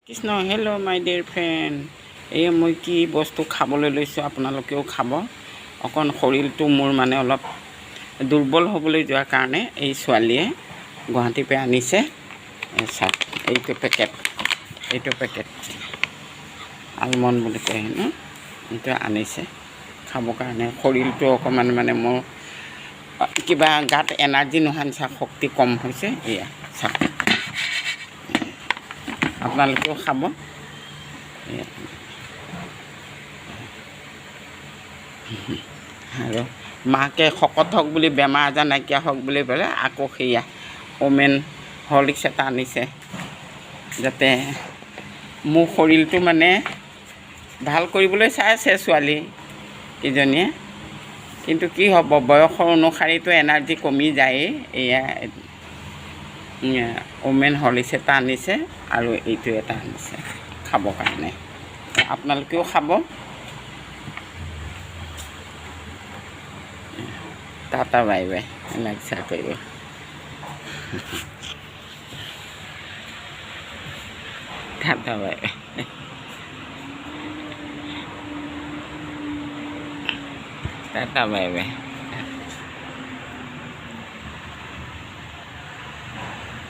Krishna hello' মাই dear friend এই মই কি বস্তু খাবলৈ লৈছোঁ আপোনালোকেও খাব অকণ শৰীৰটো মোৰ মানে অলপ দুৰ্বল হ'বলৈ যোৱাৰ কাৰণে এই ছোৱালীয়ে গুৱাহাটীৰ পৰা আনিছে চাওক এইটো পেকেট আলমণ্ড বুলি কয় ন এইটো আনিছে খাবৰ কাৰণে শৰীৰটো অকণমান মানে মোৰ কিবা গাত এনাৰ্জি নোহোৱা নিচিনা শক্তি কম হৈছে এয়া চাওক আপোনালোকেও খাব আৰু মাকে শকত হওক বুলি বেমাৰ আজাৰ নাইকিয়া হওক বুলি পেলাই আকৌ সেয়া ওমেন হৰলিক্স এটা আনিছে যাতে মোৰ শৰীৰটো মানে ভাল কৰিবলৈ চাই আছে ছোৱালী কেইজনীয়ে কিন্তু কি হ'ব বয়সৰ অনুসাৰেতো এনাৰ্জি কমি যায়েই এয়া ওমেন হৰলিক্স এটা আনিছে আৰু এইটো এটা আনিছে খাবৰ কাৰণে আপোনালোকেও খাব tata bye bye like share কৰিব tata bye bye tata bye bye